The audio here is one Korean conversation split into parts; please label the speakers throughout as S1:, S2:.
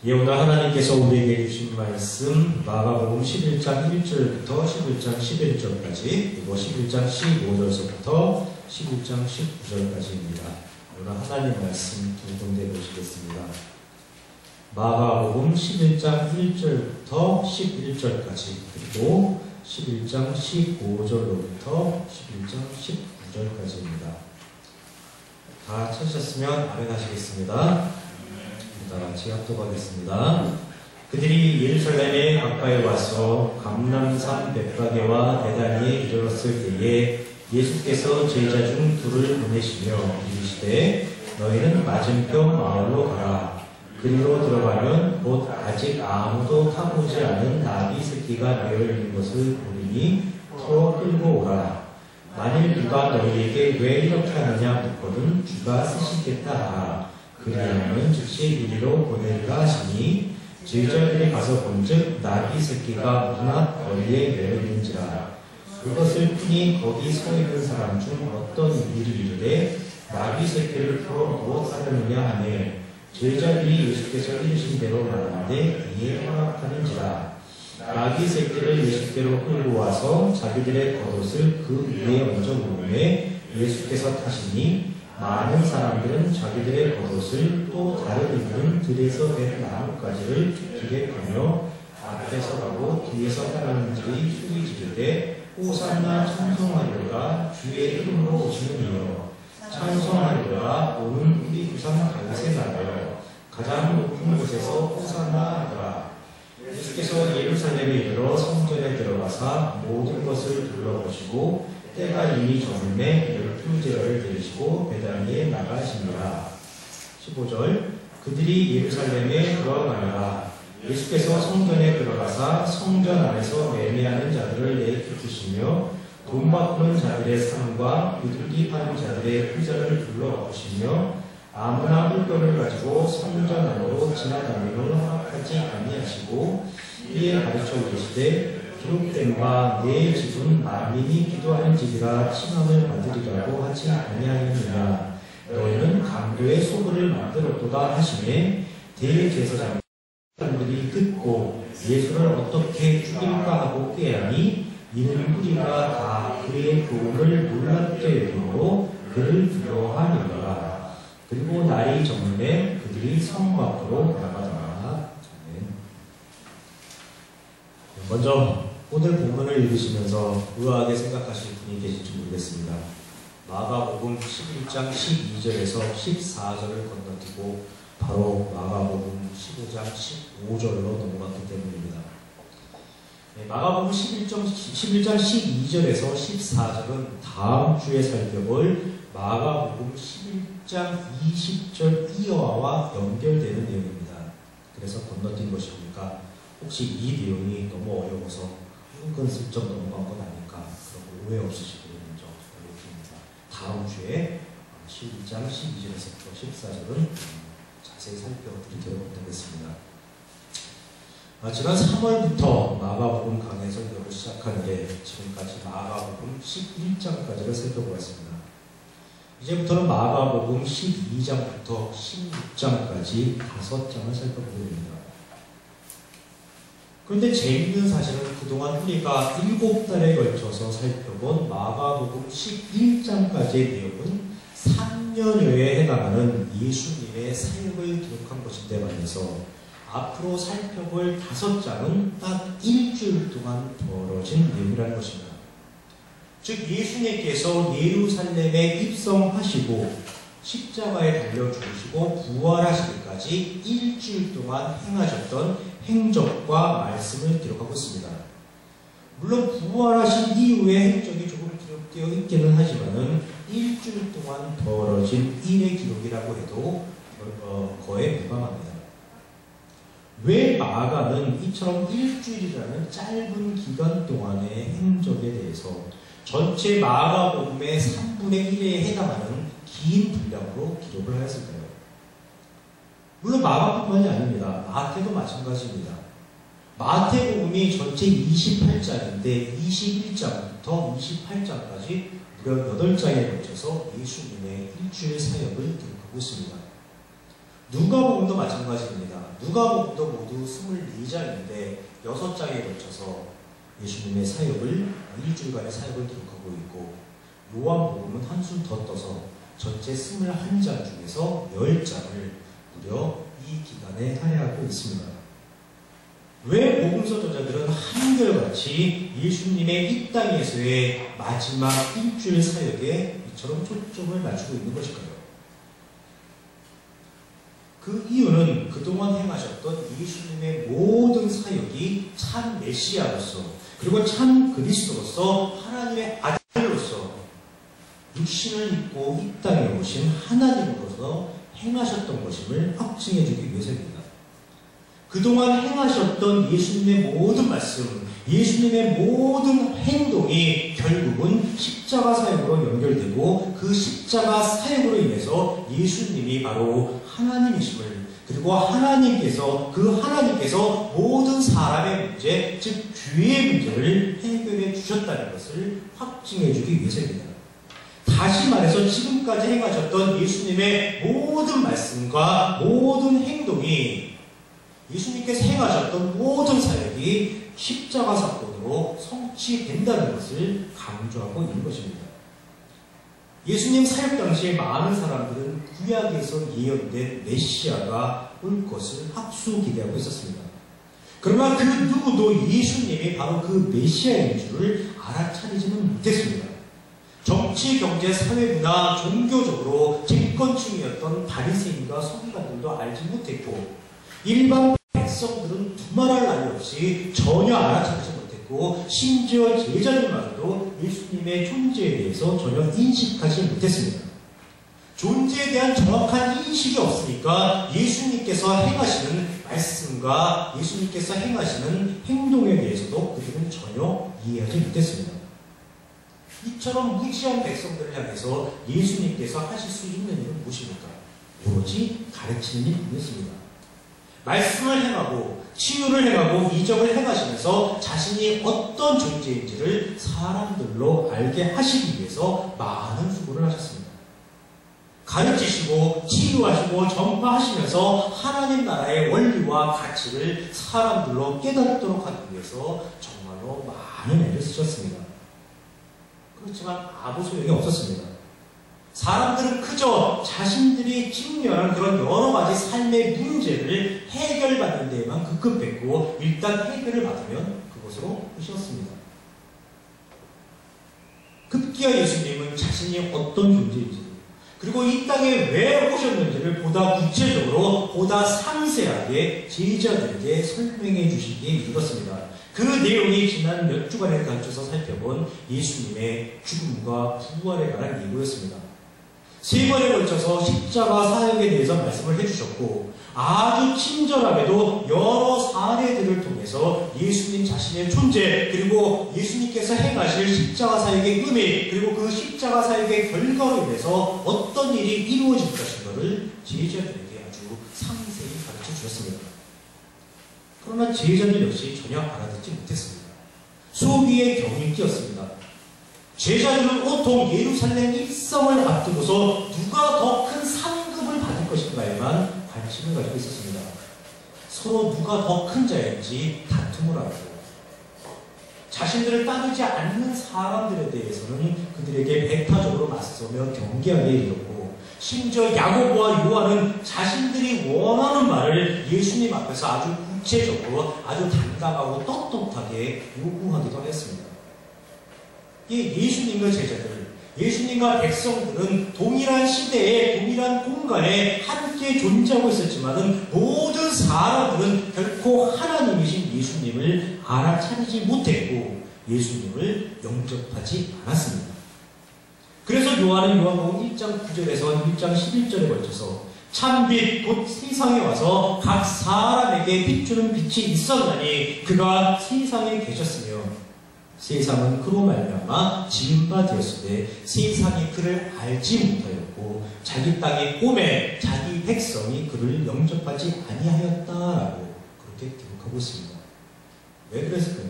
S1: 예, 오늘 하나님께서 우리에게 주신 말씀 마가복음 11장 1절부터 11장 11절까지 그리고 11장 15절서부터 11장 19절까지입니다. 오늘 하나님 말씀 두 군데 보시겠습니다. 마가복음 11장 1절부터 11절까지 그리고 11장 15절로부터 11장 19절까지입니다. 다 찾으셨으면 아멘 하시겠습니다. 다 같이 합독하겠습니다. 그들이 예루살렘에 가까이 와서 감람산 벳바게와 베다니에 이르렀을 때에 예수께서 제자 중 둘을 보내시며 이르시되 너희는 맞은편 마을로 가라. 그리로 들어가면 곧 아직 아무도 타보지 않은 나귀 새끼가 메어있는 것을 보리니 풀어 끌고 오라. 만일 누가 너희에게 왜 이렇게 하느냐 묻거든 주가 쓰시겠다 하라. 그리하면 즉시 이리로 보내리라 하시니 제자들이 가서 본즉 나귀 새끼가 문 앞 거리에 메어있는지라. 그것을 푸니 거기 서 있는 사람 중 어떤 이들이 이르되 나귀 새끼를 풀어 무엇 하려느냐 하매 제자들이 예수께서 이르신 대로 말하는데 이에 허락하는지라. 나귀 새끼를 예수께로 끌고 와서 자기들의 겉옷을 그 위에 얹어 놓음에 예수께서 타시니 많은 사람들은 자기들의 겉옷을 또 다른 이들은 들에서 된 나뭇가지를 길에 펴며 앞에서 가고 뒤에서 따르는 자들이 소리 지르되 호산나 찬송하리로다 주의 이름으로 오시는 이여 찬송하리로다 오는 우리 조상 다윗의 나라여 가장 높은 곳에서 호산나 하더라. 예수께서 예루살렘에 이르러 성전에 들어가사 모든 것을 둘러보시고 때가 이미 저물매 12제자를 데리시고 베다니에 나가시니라. 15절 그들이 예루살렘에 들어가니라. 예수께서 성전에 들어가사 성전 안에서 매매하는 자들을 내쫓으시며 돈 바꾸는 자들의 상과 비둘기 파는 자들의 의자를 둘러보시며 아무나 물건을 가지고 성전 안으로 지나다니기를 허락하지 아니하시고 이에 가르쳐 계시되 기록된 바 내 집은 만민이 기도하는 집이라 칭함을 받으리라고 하지 아니하였느냐. 너희는 강도의 소굴을 만들었도다 하시매 대제사장들이 듣고 예수를 어떻게 죽일까 하고 꾀하니 이는 무리가 다 그의 교훈을 놀랍게 여김으로 그를 두려워하니라. 그리고 날이 저물매 그들이 성 밖으로 나가더라. 먼저 오늘 본문을 읽으시면서 의아하게 생각하실 분이 계실지 모르겠습니다. 마가복음 11장 12절에서 14절을 건너뛰고 바로 마가복음 15장 15절로 넘어갔기 때문입니다. 마가복음 11장 12절에서 14절은 다음 주에 살펴볼 마가복음 11장 20절 이어와 연결되는 내용입니다. 그래서 건너뛴 것이니까 혹시 이 내용이 너무 어려워서 은근슬쩍 넘어간 건 아닐까 그런 오해 없으시기를 먼저 부탁드립니다. 다음 주에 11장 12절에서부터 14절은 자세히 살펴드리도록 하겠습니다. 지난 3월부터 마가복음 강의 설교를 시작한 게 지금까지 마가복음 11장까지를 살펴보았습니다. 이제부터는 마가복음 12장부터 16장까지 5장을 살펴보게 됩니다. 그런데 재미있는 사실은 그동안 우리가 7달에 걸쳐서 살펴본 마가복음 11장까지의 내용은 3년여에 해당하는 예수님의 사역을 기록한 것인데 반해서 앞으로 살펴볼 5장은 딱 일주일 동안 벌어진 내용이라는 것입니다. 즉 예수님께서 예루살렘에 입성하시고 십자가에 달려 죽으시고 부활하시기까지 일주일 동안 행하셨던 행적과 말씀을 기록하고 있습니다. 물론 부활하신 이후의 행적이 조금 기록되어 있기는 하지만은 일주일 동안 벌어진 일의 기록이라고 해도 거의 무방합니다. 왜 마가는 이처럼 일주일이라는 짧은 기간 동안의 행적에 대해서 전체 마가복음의 3분의 1에 해당하는 긴 분량으로 기록을 하였을까요? 물론 마가뿐만이 아닙니다. 마태도 마찬가지입니다. 마태복음이 전체 28장인데 21장부터 28장까지 무려 8장에 걸쳐서 예수님의 일주일 사역을 기록합니다. 기록하고 있습니다. 누가복음도 마찬가지입니다. 누가복음도 모두 24장인데 6장에 걸쳐서 예수님의 사역을, 일주일간의 사역을 기록하고 있고, 요한복음은 한숨 더 떠서 전체 21장 중에서 10장을 무려 이 기간에 할애하고 있습니다. 왜 복음서 저자들은 한결같이 예수님의 이 땅에서의 마지막 일주일 사역에 이처럼 초점을 맞추고 있는 것일까요? 그 이유는 그동안 행하셨던 예수님의 모든 사역이 참 메시아로서, 그리고 참 그리스도로서, 하나님의 아들로서 육신을 입고 이 땅에 오신 하나님으로서 행하셨던 것임을 확증해주기 위해서입니다. 그동안 행하셨던 예수님의 모든 말씀, 예수님의 모든 행동이 결국은 십자가 사역으로 연결되고, 그 십자가 사역으로 인해서 예수님이 바로 하나님이심을, 그리고 하나님께서 모든 사람의 문제, 즉 죄의 문제를 해결해 주셨다는 것을 확증해 주기 위해서입니다. 다시 말해서 지금까지 행하셨던 예수님의 모든 말씀과 모든 행동이, 예수님께서 행하셨던 모든 사역이 십자가 사건으로 성취된다는 것을 강조하고 있는 것입니다. 예수님 사역 당시에 많은 사람들은 구약에서 예언된 메시아가 올 것을 학수 기대하고 있었습니다. 그러나 그 누구도 예수님이 바로 그 메시아인 줄을 알아차리지는 못했습니다. 정치, 경제, 사회, 문화, 종교적으로 집권층이었던 바리새인과 서기관들도 알지 못했고, 일반 백성들은 두말할 나위 없이 전혀 알아차리지 못했고, 심지어 제자들마저도 예수님의 존재에 대해서 전혀 인식하지 못했습니다. 존재에 대한 정확한 인식이 없으니까 예수님께서 행하시는 말씀과 예수님께서 행하시는 행동에 대해서도 그들은 전혀 이해하지 못했습니다. 이처럼 무지한 백성들을 향해서 예수님께서 하실 수 있는 일은 무엇입니까? 오로지 가르치는 일뿐이었습니다. 말씀을 행하고 치유를 행하고 이적을 행하시면서 자신이 어떤 존재인지를 사람들로 알게 하시기 위해서 많은 수고를 하셨습니다. 가르치시고 치유하시고 전파하시면서 하나님 나라의 원리와 가치를 사람들로 깨닫도록 하기 위해서 정말로 많은 애를 쓰셨습니다. 그렇지만 아무 소용이 없었습니다. 사람들은 그저 자신들이 직면한 그런 여러 가지 삶의 문제를 해결받는 데에만 급급했고, 일단 해결을 받으면 그것으로 끝이었습니다. 급기야 예수님은 자신이 어떤 존재인지, 그리고 이 땅에 왜 오셨는지를 보다 구체적으로, 보다 상세하게 제자들에게 설명해 주시기에 이르렀습니다. 그 내용이 지난 몇 주간에 걸쳐서 살펴본 예수님의 죽음과 부활에 관한 예고였습니다. 3번에 걸쳐서 십자가 사역에 대해서 말씀을 해주셨고, 아주 친절하게도 여러 사례들을 통해서 예수님 자신의 존재, 그리고 예수님께서 행하실 십자가 사역의 의미, 그리고 그 십자가 사역의 결과로 인해서 어떤 일이 이루어질 것인가를 제자들에게 아주 상세히 가르쳐 주셨습니다. 그러나 제자들 역시 전혀 알아듣지 못했습니다. 소비의 경이 끼었습니다. 제자들은 온통 예루살렘 입성을 앞두고서 누가 더 큰 상급을 받을 것인가에만 관심을 가지고 있었습니다. 서로 누가 더 큰 자인지 다툼을 하고, 자신들을 따르지 않는 사람들에 대해서는 그들에게 배타적으로 맞서며 경계하게 이르렀고, 심지어 야고보와 요한은 자신들이 원하는 말을 예수님 앞에서 아주 구체적으로, 아주 당당하고 떳떳하게 요구하기도 했습니다. 예수님과 제자들, 예수님과 백성들은 동일한 시대에, 동일한 공간에 함께 존재하고 있었지만은 모든 사람들은 결코 하나님이신 예수님을 알아차리지 못했고 예수님을 영접하지 않았습니다. 그래서 요한은 요한복음 1장 9절에서 1장 11절에 걸쳐서 참빛 곧 세상에 와서 각 사람에게 비추는 빛이 있었나니 그가 세상에 계셨으며 세상은 그로 말미암아 지은 바 되었으되 세상이 그를 알지 못하였고 자기 땅에 오매 자기 백성이 그를 영접하지 아니하였다라고 그렇게 기록하고 있습니다. 왜 그랬을까요?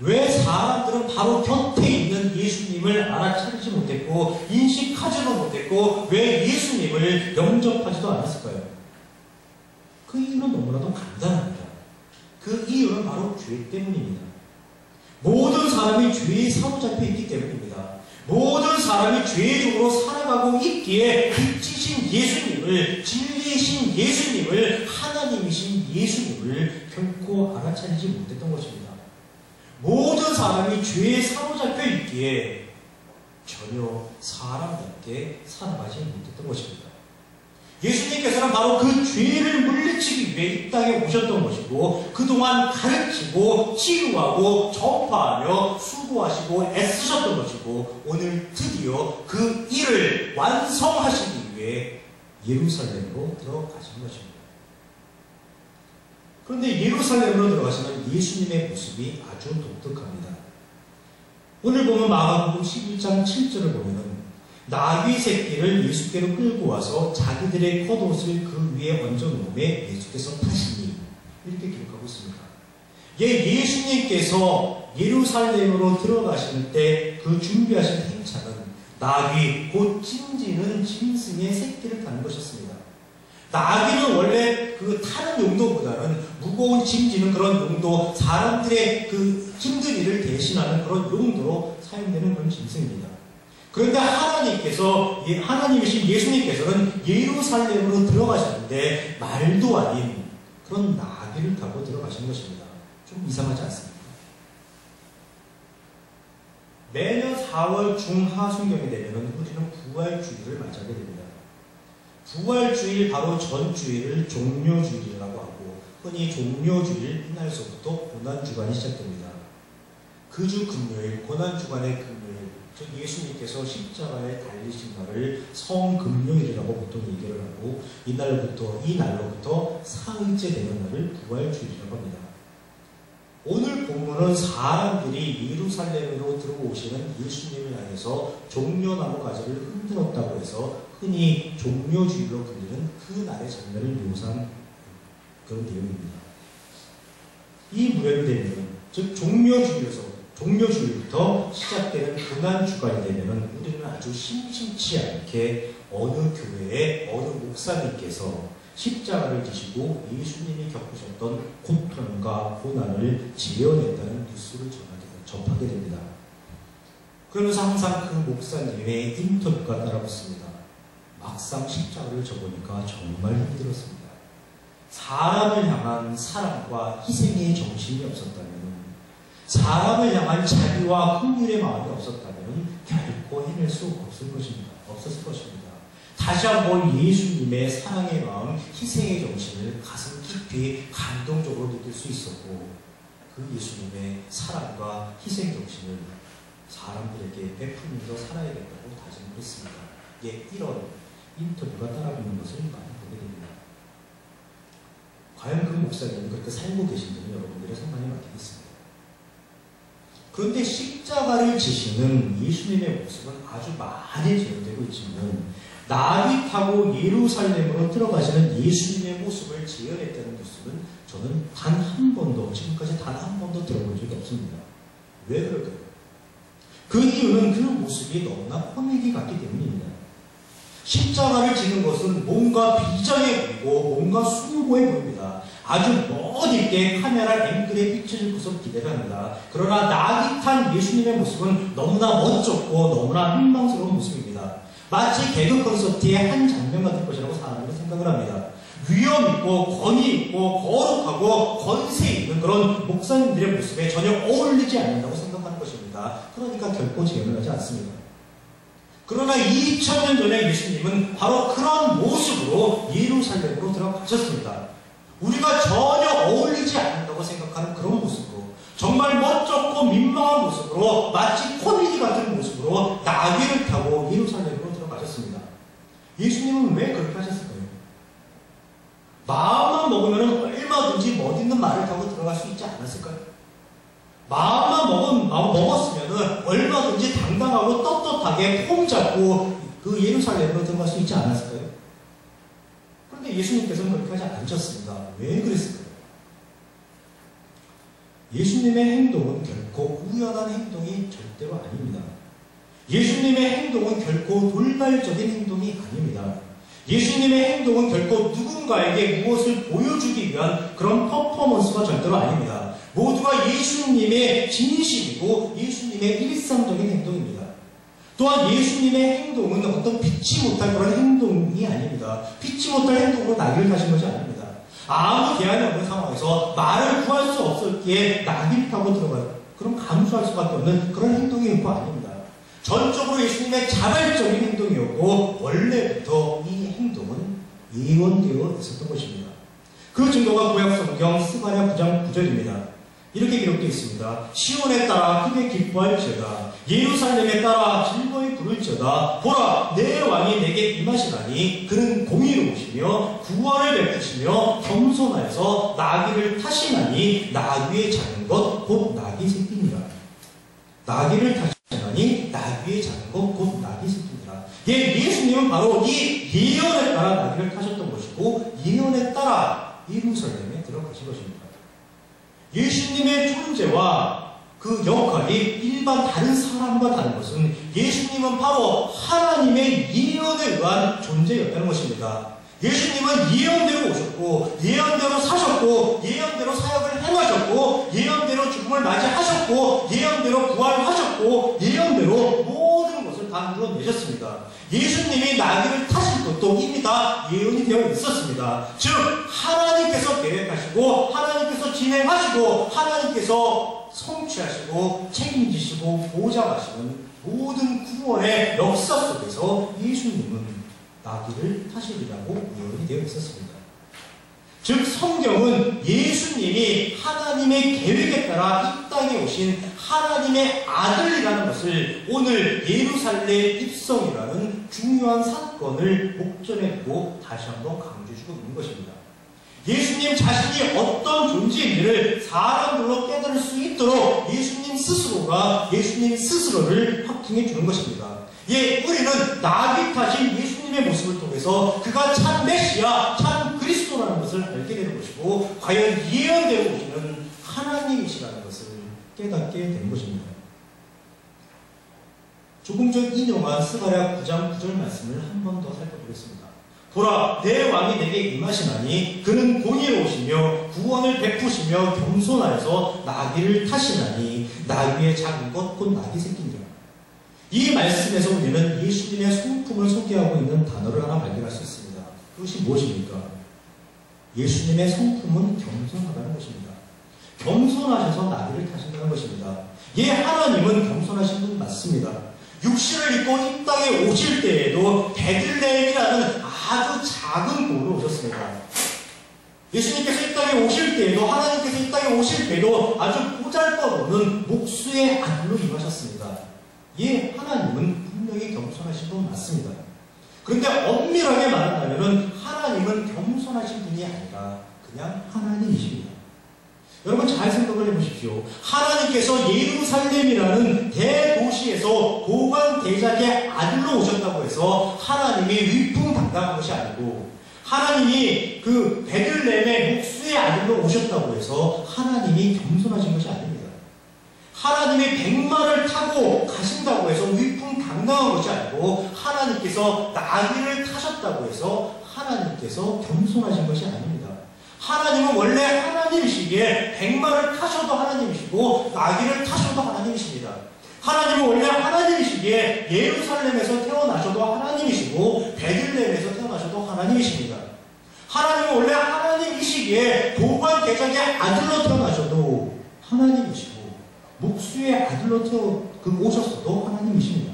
S1: 왜 사람들은 바로 곁에 있는 예수님을 알아차리지 못했고 인식하지도 못했고 왜 예수님을 영접하지도 않았을까요? 그 이유는 너무나도 간단합니다. 그 이유는 바로 죄 때문입니다. 모든 사람이 죄에 사로잡혀 있기 때문입니다. 모든 사람이 죄적으로 살아가고 있기에 빛이신 예수님을, 진리이신 예수님을, 하나님이신 예수님을 결코 알아차리지 못했던 것입니다. 모든 사람이 죄에 사로잡혀 있기에 전혀 사람답게 살아가지 못했던 것입니다. 예수님께서는 바로 그 죄를 물리치기 위해 이 땅에 오셨던 것이고 그동안 가르치고 치유하고 전파하며 수고하시고 애쓰셨던 것이고 오늘 드디어 그 일을 완성하시기 위해 예루살렘으로 들어가신 것입니다. 그런데 예루살렘으로 들어가시는 예수님의 모습이 아주 독특합니다. 오늘 보면 마가복음 11장 7절을 보면은 나귀 새끼를 예수께로 끌고 와서 자기들의 겉옷을 그 위에 얹어놓음에 예수께서 타시니 이렇게 기록하고 있습니다. 예수님께서 예루살렘으로 들어가실 때 그 준비하신 행차는 나귀 곧 짐지는 짐승의 새끼를 타는 것이었습니다. 나귀는 원래 그 타는 용도보다는 무거운 짐지는 그런 용도, 사람들의 그 힘든 일을 대신하는 그런 용도로 사용되는 그런 짐승입니다. 그런데 하나님이신 예수님께서는 예루살렘으로 들어가셨는데 말도 아닌 그런 나귀를 타고 들어가신 것입니다. 좀 이상하지 않습니까? 매년 4월 중하순경이 되면 우리는 부활주일을 맞이하게 됩니다. 부활주일 바로 전주일을 종료주일이라고 하고 흔히 종료주일 이날서부터 고난주간이 시작됩니다. 그 주 금요일, 고난주간의 금요일, 즉 예수님께서 십자가에 달리신 날을 성금요일이라고 보통 얘기를 하고 이 날로부터 사흘째 되는 날을 부활주일이라고 합니다. 오늘 본문은 사람들이 예루살렘으로 들어오시는 예수님을 향해서 종려나무 가지를 흔들었다고 해서 흔히 종료주일로 불리는 그 날의 장면을 묘사한 그런 내용입니다. 이 무렵되면 즉 종료주일부터 시작되는 고난주간이 되면 우리는 아주 심심치 않게 어느 교회의 어느 목사님께서 십자가를 지시고 예수님이 겪으셨던 고통과 고난을 지어냈다는 뉴스를 접하게 됩니다. 그러면서 항상 그 목사님의 인터뷰가 따라붙습니다. 막상 십자가를 져보니까 정말 힘들었습니다. 사람을 향한 사랑과 희생의 정신이 없었다면, 사람을 향한 자비와 긍휼의 마음이 없었다면 결코 해낼 수 없었을 것입니다. 다시 한번 예수님의 사랑의 마음, 희생의 정신을 가슴 깊이 감동적으로 느낄 수 있었고 그 예수님의 사랑과 희생 정신을 사람들에게 베풀면서 살아야겠다고 다짐을 했습니다. 이런 인터뷰가 따라붙는 것을 많이 보게 됩니다. 과연 그 목사님이 그렇게 살고 계신지는 여러분들의 상관이 맡기겠습니다. 그런데 십자가를 지시는 예수님의 모습은 아주 많이 재현되고 있지만 나귀 타고 예루살렘으로 들어가시는 예수님의 모습을 재현했다는 뉴스는 저는 지금까지 단 한 번도 들어본 적이 없습니다. 왜 그럴까요? 그 이유는 그 모습이 너무나 코미디 같기 때문입니다. 십자가를 지는 것은 뭔가 비장해 보이고 뭔가 숭고해 보입니다. 아주 멋있게 카메라 앵글에 비춰질 것으로 기대를 합니다. 그러나 나귀 탄 예수님의 모습은 너무나 멋졌고 너무나 민망스러운 모습입니다. 마치 개그 콘서트의 한 장면 같은 것이라고 사람들은 생각을 합니다. 위험 있고 권위 있고 거룩하고 권세 있는 그런 목사님들의 모습에 전혀 어울리지 않는다고 생각하는 것입니다. 그러니까 결코 재현을 하지 않습니다. 그러나 2000년 전에 예수님은 바로 그런 모습으로 예루살렘으로 들어가셨습니다. 우리가 전혀 어울리지 않는다고 생각하는 그런 모습으로, 정말 멋졌고 민망한 모습으로, 마치 코미디 같은 모습으로 나귀를 타고 예루살렘으로 들어가셨습니다. 예수님은 왜 그렇게 하셨을까요? 마음만 먹으면 얼마든지 멋있는 말을 타고 들어갈 수 있지 않았을까요? 마음만 먹었으면 얼마든지 당당하고 떳떳하게 폼 잡고 그 예루살렘으로 들어갈 수 있지 않았을까요? 그런데 예수님께서는 그렇게 하지 않으셨습니다. 왜 그랬을까요? 예수님의 행동은 결코 우연한 행동이 절대로 아닙니다. 예수님의 행동은 결코 돌발적인 행동이 아닙니다. 예수님의 행동은 결코 누군가에게 무엇을 보여주기 위한 그런 퍼포먼스가 절대로 아닙니다. 모두가 예수님의 진심이고 예수님의 일상적인 행동입니다. 또한 예수님의 행동은 어떤 피치 못할 그런 행동이 아닙니다. 피치 못할 행동으로 나귀를 타신 것이 아닙니다. 아무 대안이 없는 상황에서 말을 구할 수 없었기에 나귀를 타고 들어가요. 그럼 감수할 수밖에 없는 그런 행동이 아닙니다. 전적으로 예수님의 자발적인 행동이었고 원래부터 이 행동은 예언되어 있었던 것입니다. 그 증거가 구약 성경 스가랴 9장 9절입니다. 이렇게 기록되어 있습니다. 시온에 따라 크게 기뻐할지어다. 예루살렘에 따라 즐거이 부를지어다. 보라, 내 왕이 내게 임하시나니 그는 공의로우시며 구원을 베푸시며 겸손하여서 나귀를 타시나니 나귀의 작은 것 곧 나귀 새끼니라. 나귀를 타시나니 나귀의 작은 것 곧 나귀 새끼니라. 예수님은 바로 이 예언에 따라 나귀를 타셨던 것이고 예언에 따라 예루살렘에 들어가신 것입니다. 예수님의 존재와 그 역할이 일반 다른 사람과 다른 것은 예수님은 바로 하나님의 예언에 의한 존재였다는 것입니다. 예수님은 예언대로 오셨고 예언대로 사셨고 예언대로 사역을 행하셨고 예언대로 죽음을 맞이하셨고 예언대로 부활하셨고 예언대로 모든 것을 다 이루어내셨습니다. 예수님이 나귀를 타실 것도 이미 다 예언이 되어 있었습니다. 즉 하나님께서 계획하시고 하나님께서 진행하시고 하나님께서 성취하시고 책임지시고 보장하시는 모든 구원의 역사 속에서 예수님은 나귀를 타시리라고 예언이 되어 있었습니다. 즉 성경은 예수님이 하나님의 계획에 따라 이 땅에 오신 하나님의 아들이라는 것을 오늘 예루살렘 입성이라는 중요한 사건을 목전에 두고 다시 한번 강조해주고 있는 것입니다. 예수님 자신이 어떤 존재인지를 사람들로 깨달을 수 있도록 예수님 스스로를 확증해 주는 것입니다. 우리는 나귀 타신 예수님의 모습을 통해서 그가 참 메시아, 참 그리스도라는 것을 알게 되는 것이고 과연 예언대로 오시는 하나님이시라는 것을 깨닫게 되는 것입니다. 조금 전 인용한 스가랴 9장 9절 말씀을 한 번 더 살펴보겠습니다. 보라, 내 왕이 내게 임하시나니 그는 공의로우시며 구원을 베푸시며 겸손하여서 나귀를 타시나니 나귀의 작은 것 곧 나귀 새끼니라. 이 말씀에서 우리는 예수님의 성품을 소개하고 있는 단어를 하나 발견할 수 있습니다. 그것이 무엇입니까? 예수님의 성품은 겸손하다는 것입니다. 겸손하셔서 나귀를 타신다는 것입니다. 하나님은 겸손하신 분 맞습니다. 육신을 입고 이 땅에 오실 때에도 베들레헴이라는 아주 작은 곳으로 오셨습니다. 예수님께서 이 땅에 오실 때에도 하나님께서 이 땅에 오실 때에도 아주 보잘것없는 목수의 아들로 임하셨습니다. 하나님은 분명히 겸손하신 분 맞습니다. 그런데 엄밀하게 말한다면 하나님은 겸손하신 분이 아니라 그냥 하나님이십니다. 여러분 잘 생각을 해보십시오. 하나님께서 예루살렘이라는 대도시에서 고관 대작의 아들로 오셨다고 해서 하나님이 위풍당당한 것이 아니고 하나님이 그 베들레헴의 목수의 아들로 오셨다고 해서 하나님이 겸손하신 것이 아닙니다. 하나님이 백마를 타고 가신다고 해서 위풍당당한 것이 아니고 하나님께서 나귀를 타셨다고 해서 하나님께서 겸손하신 것이 아닙니다. 하나님은 원래 하나님이시기에 백마를 타셔도 하나님이시고 나귀를 타셔도 하나님이십니다. 하나님은 원래 하나님이시기에 예루살렘에서 태어나셔도 하나님이시고 베들레헴에서 태어나셔도 하나님이십니다. 하나님은 원래 하나님이시기에 도관 대장의 아들로 태어나셔도 하나님이시고 목수의 아들로 오셨어도 하나님이십니다.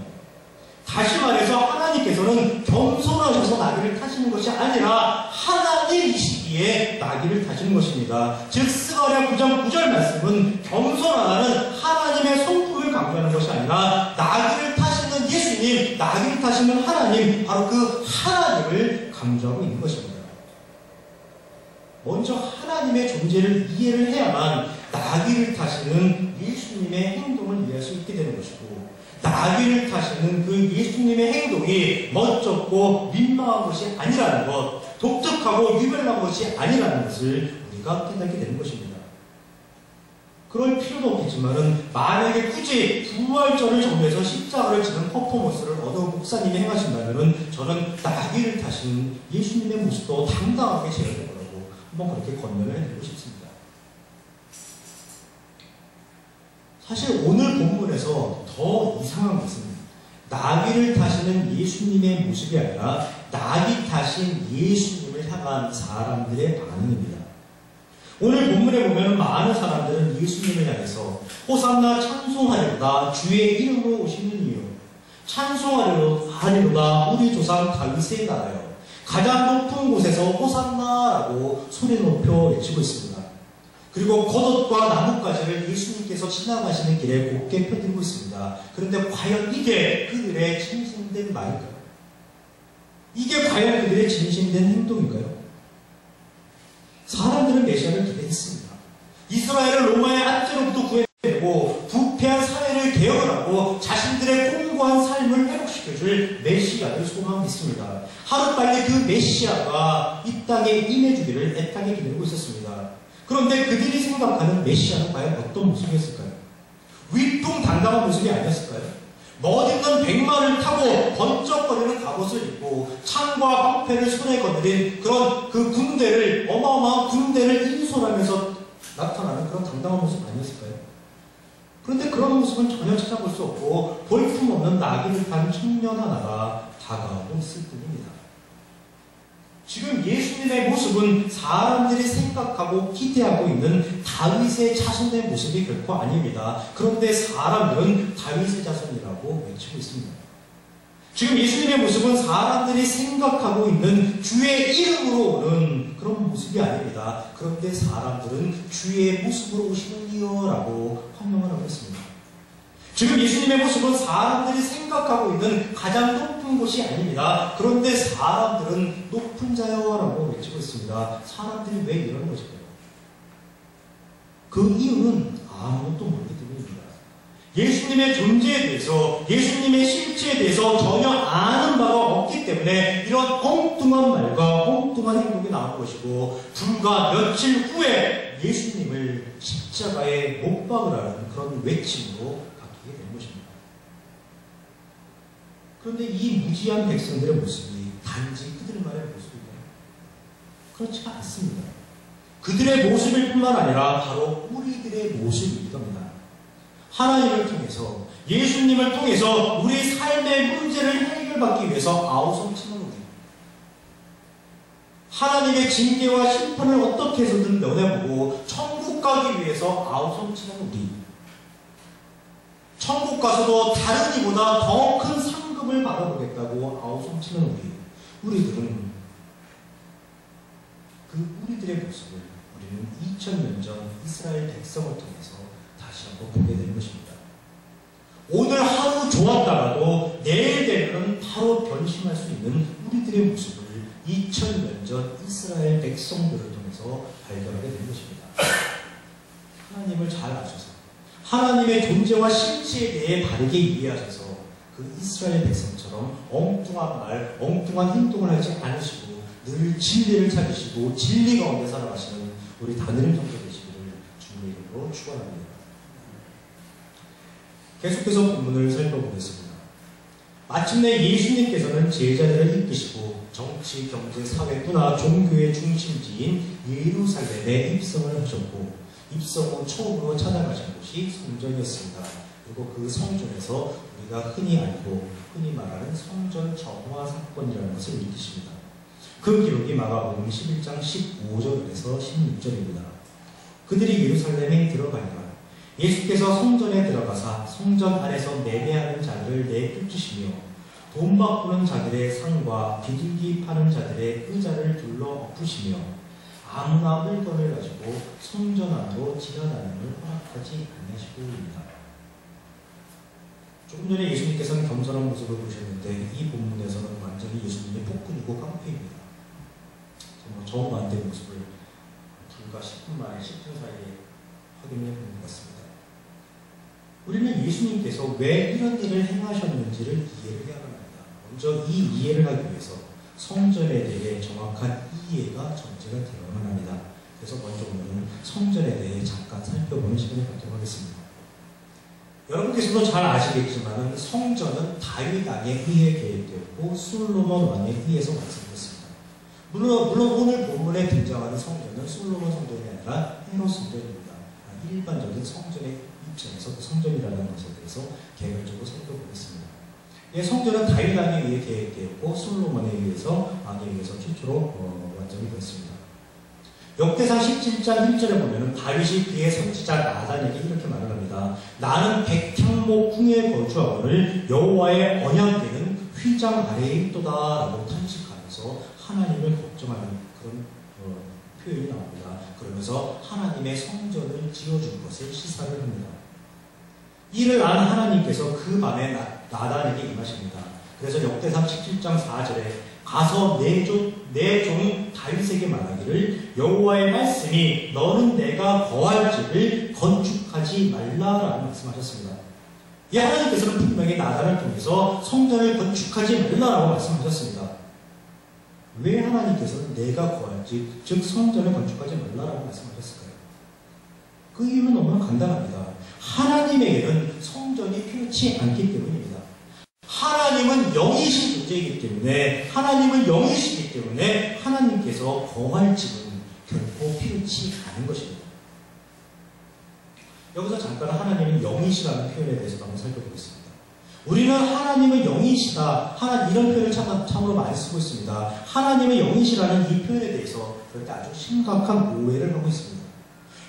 S1: 다시 말해서 하나님께서는 겸손하셔서 나귀를 타시는 것이 아니라 하나님이시기에 나귀를 타시는 것입니다. 즉 스가랴 9장 9절 말씀은 겸손하다는 하나님의 성품을 강조하는 것이 아니라 나귀를 타시는 예수님, 나귀를 타시는 하나님, 바로 그 하나님을 강조하고 있는 것입니다. 먼저 하나님의 존재를 이해를 해야만 나귀를 타시는 예수님의 행동을 이해할 수 있게 되는 것이고 나귀를 타시는 그 예수님의 행동이 멋졌고 민망한 것이 아니라는 것, 독특하고 유별난 것이 아니라는 것을 우리가 깨닫게 되는 것입니다. 그럴 필요도 없겠지만은 만약에 굳이 부활절을 정해서 십자가를 지는 퍼포먼스를 어느 목사님이 행하신다면은 저는 나귀를 타신 예수님의 모습도 당당하게 재현될 거라고 한번 그렇게 권면을 해드리고 싶습니다. 사실 오늘 본문에서 더 이상한 것은 나귀를 타시는 예수님의 모습이 아니라 나귀 타신 예수님을 향한 사람들의 반응입니다. 오늘 본문에 보면 많은 사람들은 예수님을 향해서 호산나 찬송하리로다 주의 이름으로 오시는 이유, 찬송하리로다 우리 조상 다윗의 나라여, 가장 높은 곳에서 호산나라고 소리 높여 외치고 있습니다. 그리고 겉옷과 나뭇가지를 예수님께서 지나가시는 길에 곱게 펴들고 있습니다. 그런데 과연 이게 그들의 진심된 말인가요? 이게 과연 그들의 진심된 행동인가요? 사람들은 메시아를 기대했습니다. 이스라엘을 로마의 압제로부터 구해내고 부패한 사회를 개혁하고 자신들의 공고한 삶을 회복시켜줄 메시아를 소망했습니다. 하루빨리 그 메시아가 이 땅에 임해주기를 애타게 기다리고 있었습니다. 그런데 그들이 생각하는 메시아는 과연 어떤 모습이었을까요? 위풍당당한 모습이 아니었을까요? 멋있는 백마를 타고 번쩍거리는 갑옷을 입고 창과 방패를 손에 거느린 그런 그 군대를, 어마어마한 군대를 인솔하면서 나타나는 그런 당당한 모습 아니었을까요? 그런데 그런 모습은 전혀 찾아볼 수 없고 볼품없는 나귀를 탄 청년 하나가 다가오고 있을 뿐입니다. 지금 예수님의 모습은 사람들이 생각하고 기대하고 있는 다윗의 자손의 모습이 결코 아닙니다. 그런데 사람들은 다윗의 자손이라고 외치고 있습니다. 지금 예수님의 모습은 사람들이 생각하고 있는 주의 이름으로 오는 그런 모습이 아닙니다. 그런데 사람들은 주의 모습으로 오시는 이여라고 환영을 하고 있습니다. 지금 예수님의 모습은 사람들이 생각하고 있는 가장 높은 곳이 아닙니다. 그런데 사람들은 높은 자여라고 외치고 있습니다. 사람들이 왜 이러는 것일까요? 그 이유는 아무것도 모르기 때문입니다. 예수님의 존재에 대해서, 예수님의 실체에 대해서 전혀 아는 바가 없기 때문에 이런 엉뚱한 말과 엉뚱한 행동이 나온 것이고, 불과 며칠 후에 예수님을 십자가에 못 박으라는 그런 외침으로 되는 것입니다. 그런데 이 무지한 백성들의 모습이 단지 그들만의 모습인가요? 그렇지가 않습니다. 그들의 모습일 뿐만 아니라 바로 우리들의 모습이기도 합니다. 하나님을 통해서, 예수님을 통해서 우리 삶의 문제를 해결받기 위해서 아우성치는 우리, 하나님의 징계와 심판을 어떻게 해서든 면해보고 천국 가기 위해서 아우성치는 우리, 천국 가서도 다른 이보다 더 큰 상급을 받아보겠다고 아우성치는 우리들은 그 우리들의 모습을 우리는 2000년 전 이스라엘 백성을 통해서 다시 한번 보게 되는 것입니다. 오늘 하루 좋았다가도 내일 되면 바로 변심할 수 있는 우리들의 모습을 2000년 전 이스라엘 백성들을 통해서 발견하게 되는 것입니다. 하나님을 잘 아셔서 하나님의 존재와 실체에 대해 바르게 이해하셔서 그 이스라엘 백성처럼 엉뚱한 말, 엉뚱한 행동을 하지 않으시고 늘 진리를 찾으시고 진리 가운데 살아가시는 우리 다니엘 성도 되시기를 주님의 이름으로 축원합니다. 계속해서 본문을 살펴보겠습니다. 마침내 예수님께서는 제자들을 이끄시고 정치, 경제, 사회, 문화, 종교의 중심지인 예루살렘에 입성을 하셨고 입성 후 처음으로 찾아가신 곳이 성전이었습니다. 그리고 그 성전에서 우리가 흔히 알고 흔히 말하는 성전 정화 사건이라는 것을 일으키십니다. 그 기록이 마가복음 11장 15절에서 16절입니다. 그들이 예루살렘에 들어가니라 예수께서 성전에 들어가사 성전 안에서 매매하는 자들을 내쫓으시며 돈 바꾸는 자들의 상과 비둘기 파는 자들의 의자를 둘러 엎으시며 아무나 물건을 가지고 성전 안으로 지나다니는 허락하지 아니하시고입니다. 조금 전에 예수님께서는 겸손한 모습을 보셨는데 이 본문에서는 완전히 예수님의 폭군이고 깡패입니다. 정말 정반대의 모습을 불과 10분 만에 10분 사이에 확인해 보는 것 같습니다. 우리는 예수님께서 왜 이런 일을 행하셨는지를 이해를 해야 합니다. 먼저 이 이해를 하기 위해서 성전에 대해 정확한 이해가 전제가 되어야만 합니다. 그래서 먼저 오늘은 성전에 대해 잠깐 살펴보는 시간을 갖도록 하겠습니다. 여러분께서도 잘 아시겠지만 성전은 다윗 왕에 의해 계획되었고 솔로몬 왕에 의해서 완성됐습니다. 물론 오늘 본문에 등장하는 성전은 솔로몬 성전이 아니라 헤롯 성전입니다. 일반적인 성전의 입장에서 그 성전이라는 것에 대해서 개별적으로 살펴보겠습니다. 성전은 다윗 왕에 의해 계획되었고 솔로몬에 의해서 왕에 의해서 최초로 완성이 되었습니다. 역대상 17장 1절에 보면 다윗이 그의 선지자 나단에게 이렇게 말을 합니다. 나는 백향목 궁에 거주하거늘 여호와의 언약궤는 휘장 아래에 있도다 라고 탄식하면서 하나님을 걱정하는 그런 표현이 나옵니다. 그러면서 하나님의 성전을 지어줄 것을 시사를 합니다. 이를 안 하나님께서 그 밤에 나단에게 임하십니다. 그래서 역대상 17장 4절에 가서 내 종 다윗에게 말하기를 여호와의 말씀이 너는 내가 거할 집을 건축하지 말라라고 말씀하셨습니다. 이 하나님께서는 분명히 나단을 통해서 성전을 건축하지 말라라고 말씀하셨습니다. 왜 하나님께서는 내가 거할 집, 즉 성전을 건축하지 말라라고 말씀하셨을까요? 그 이유는 너무나 간단합니다. 하나님에게는 성전이 필요치 않기 때문입니다. 하나님은 영이신 존재이기 때문에 하나님은 영이시기 때문에 하나님께서 거할 집은 결코 필요치 않은 것입니다. 여기서 잠깐 하나님은 영이시라는 표현에 대해서 한번 살펴보겠습니다. 우리는 하나님은 영이시다 이런 표현을 참으로 많이 쓰고 있습니다. 하나님은 영이시라는 이 표현에 대해서 그런데 아주 심각한 오해를 하고 있습니다.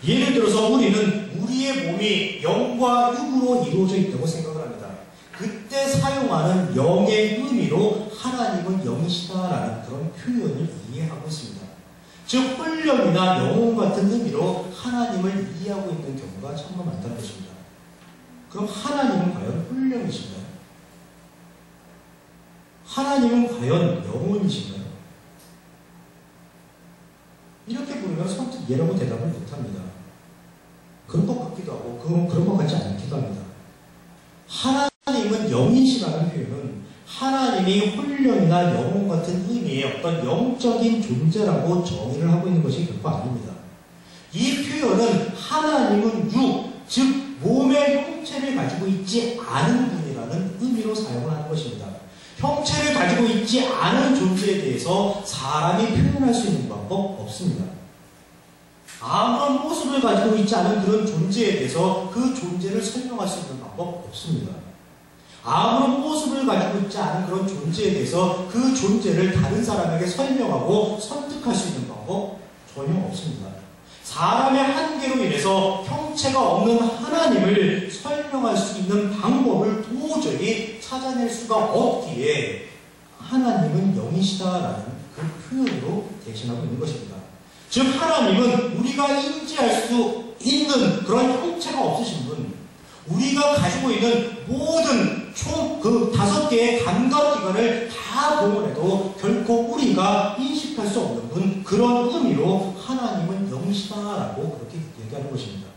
S1: 예를 들어서 우리는 우리의 몸이 영과 육으로 이루어져 있다고 생각을 합니다. 그때 사용하는 영의 의미로 하나님은 영이시다라는 그런 표현을 이해하고 있습니다. 즉 혼령이나 영혼 같은 의미로 하나님을 이해하고 있는 경우가 참으로 많다는 것입니다. 그럼 하나님은 과연 혼령이신가요? 하나님은 과연 영혼이신가요? 이렇게 물으면 선뜻 예라고 대답을 못합니다. 그런 것 같기도 하고 그런 것 같지 않기도 합니다. 하나님은 영이시라는 표현은 하나님이 혼령이나 영혼 같은 의미의 어떤 영적인 존재라고 정의를 하고 있는 것이 결코 아닙니다. 이 표현은 하나님은 육, 즉 몸의 형체를 가지고 있지 않은 분이라는 의미로 사용을 하는 것입니다. 형체를 가지고 있지 않은 존재에 대해서 사람이 표현할 수 있는 방법 없습니다. 아무런 모습을 가지고 있지 않은 그런 존재에 대해서 그 존재를 설명할 수 있는 방법 없습니다. 아무런 모습을 가지고 있지 않은 그런 존재에 대해서 그 존재를 다른 사람에게 설명하고 설득할 수 있는 방법 전혀 없습니다. 사람의 한계로 인해서 형체가 없는 하나님을 설명할 수 있는 방법을 도저히 찾아낼 수가 없기에 하나님은 영이시다라는 그 표현으로 대신하고 있는 것입니다. 즉 하나님은 우리가 인지할 수 있는 그런 형체가 없으신 분, 우리가 가지고 있는 모든 총 그 5개의 감각기관을 다 동원해도 결코 우리가 인식할 수 없는 분, 그런 의미로 하나님은 영이시다라고 그렇게 얘기하는 것입니다.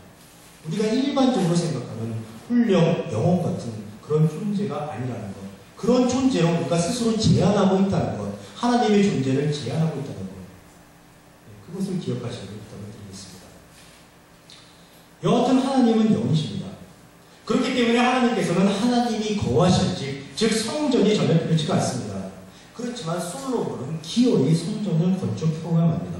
S1: 우리가 일반적으로 생각하는 훈령, 영혼 같은 그런 존재가 아니라는 것, 그런 존재로 우리가 스스로 제한하고 있다는 것, 하나님의 존재를 제한하고 있다는 것, 그것을 기억하시길 부탁을 드리겠습니다. 여하튼 하나님은 영이십니다. 그렇기 때문에 하나님께서는 하나님이 거하실 집, 즉 성전이 전혀 필요치가 않습니다. 그렇지만 솔로몬은 기어이 성전을 건축해야만 합니다.